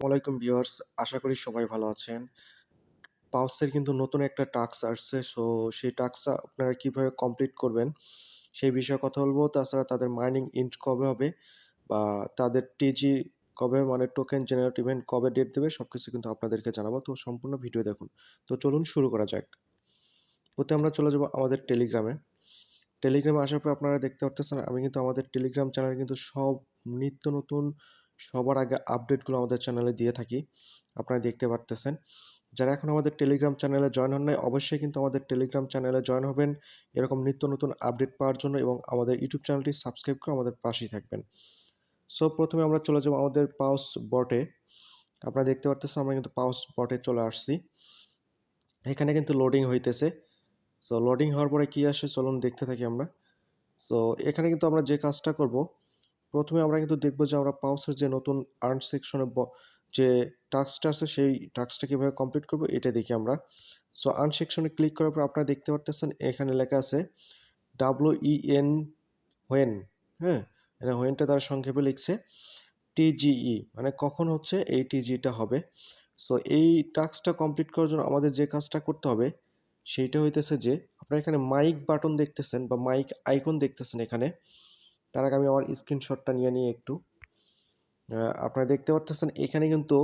ওয়ালাইকুম ভিউয়ার্স, আশা করি সবাই ভালো আছেন। পাউসের কিন্তু নতুন একটা টাস্ক আসছে। সো সেই টাস্কটা আপনারা কিভাবে কমপ্লিট করবেন সেই বিষয়ে কথা বলবো। তাছাড়া তাদের মাইনিং ইন্ট কবে হবে বা তাদের টিজি কবে মানে টোকেন জেনারেট ইভেন্ট কবে ডেট দেবে সবকিছু কিন্তু আপনাদেরকে জানাবো। তো সম্পূর্ণ ভিডিও দেখুন। তো চলুন শুরু করা যাক। প্রথমে আমরা চলে যাব আমাদের টেলিগ্রামে। টেলিগ্রামে আসার পর আপনারা দেখতে পারতেছেন আমি কিন্তু আমাদের টেলিগ্রাম চ্যানেলে কিন্তু সব নিত্য নতুন সবার আগে আপডেটগুলো আমাদের চ্যানেলে দিয়ে থাকি। আপনারা দেখতে পারতেছেন। যারা এখন আমাদের টেলিগ্রাম চ্যানেলে জয়েন হন নাই অবশ্যই কিন্তু আমাদের টেলিগ্রাম চ্যানেলে জয়েন হবেন। এরকম নিত্য নতুন আপডেট পাওয়ার জন্য এবং আমাদের ইউটিউব চ্যানেলটি সাবস্ক্রাইব করে আমাদের পাশেই থাকবেন। সো প্রথমে আমরা চলে যাব আমাদের পাউস বটে। আপনারা দেখতে পারতেছেন আমরা কিন্তু পাউস বটে চলে আসছি। এখানে কিন্তু লোডিং হইতেছে। সো লোডিং হওয়ার পরে কি আসে চলুন দেখতে থাকি আমরা। সো এখানে কিন্তু আমরা যে কাজটা করব, প্রথমে আমরা কিন্তু দেখব যে আমরা পাউসের যে নতুন আর্ন সেকশনে যে টাস্কটা আছে সেই টাস্কটা কীভাবে কমপ্লিট করব এটা দেখি আমরা। সো আর্ন সেকশনে ক্লিক করার পর আপনারা দেখতে পারতেছেন এখানে লেখা আছে WEN হোয়েন, হ্যাঁ? এখানে হোয়েনটা তারা সংক্ষেপে লিখছে TGE মানে কখন হচ্ছে এই টিজিটা হবে। সো এই টাস্কটা কমপ্লিট করার জন্য আমাদের যে কাজটা করতে হবে সেইটা হইতেছে যে আপনারা এখানে মাইক বাটন দেখতেছেন বা মাইক আইকন দেখতেছেন এখানে। তার আগে আমি আমার স্ক্রিনশটটা নিয়ে নিই একটু। আপনারা দেখতে পারতেছেন এখানে কিন্তু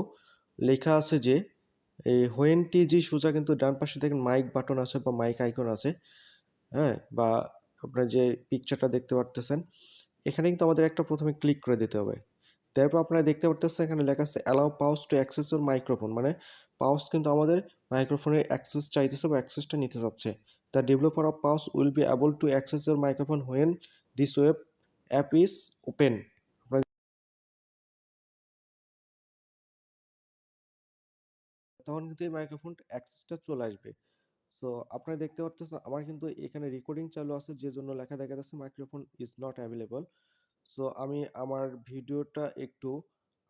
লেখা আছে যে এই হোয়েন টিজি সোজা কিন্তু ডান পাশে দেখেন মাইক বাটন আছে বা মাইক আইকন আছে, হ্যাঁ? বা আপনারা যে পিকচারটা দেখতে পারতেছেন এখানে কিন্তু আমাদের একটা প্রথমে ক্লিক করে দিতে হবে। তারপর আপনারা দেখতে পারতেছেন এখানে লেখা আছে allow Paus to access your microphone মানে পাউস কিন্তু আমাদের মাইক্রোফোনের অ্যাক্সেস চাইতেছে বা অ্যাক্সেসটা নিতে চাচ্ছে। The developer of pause will be able to access your microphone when this web app is open. তখন কিন্তু এই মাইক্রোফোন অ্যাক্সেসটা চলে আসবে। সো আপনারা দেখতে পারতেছেন আমার কিন্তু এখানে রেকর্ডিং চালু আছে যে জন্য লেখা দেখা যাচ্ছে microphone is not available. So আমি আমার ভিডিওটা একটু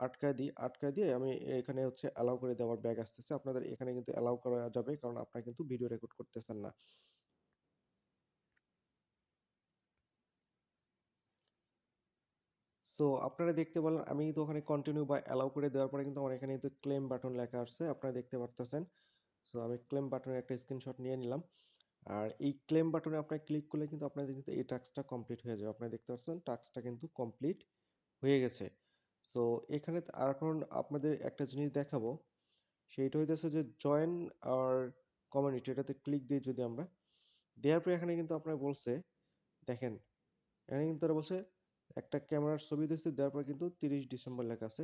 আটকায় দিয়ে আমি এখানে হচ্ছে অ্যালাউ করে দেওয়ার ব্যাক আসতেছে। আপনাদের এখানে কিন্তু অ্যালাউ করা যাবে কারণ আপনারা কিন্তু ভিডিও রেকর্ড করতেছেন না। সো আপনারা দেখতে পেলেন আমি কিন্তু ওখানে কন্টিনিউ বা অ্যালাউ করে দেওয়ার পরে কিন্তু আমার এখানে কিন্তু ক্লেম বাটন লেখা আসছে। আপনারা দেখতে পারতেছেন। সো আমি ক্লেম বাটনের একটা স্ক্রিনশট নিয়ে নিলাম। আর এই ক্লেম বাটনে আপনারা ক্লিক করলে কিন্তু আপনাদের কিন্তু এই টাস্কটা কমপ্লিট হয়ে যাবে। আপনারা দেখতে পাচ্ছেন টাস্কটা কিন্তু কমপ্লিট হয়ে গেছে। সো এখানে আর এখন আপনাদের একটা জিনিস দেখাবো। সেইটা হইতেছে যে জয়েন আওয়ার কমিউনিটি এটাতে ক্লিক দিই যদি আমরা, দেওয়ার পরে এখানে কিন্তু আপনার বলছে দেখেন, এখানে কিন্তু তারা বলছে একটা ক্যামেরার ছবি দিচ্ছে দেওয়ার পরে কিন্তু 30 ডিসেম্বর লেখা আছে।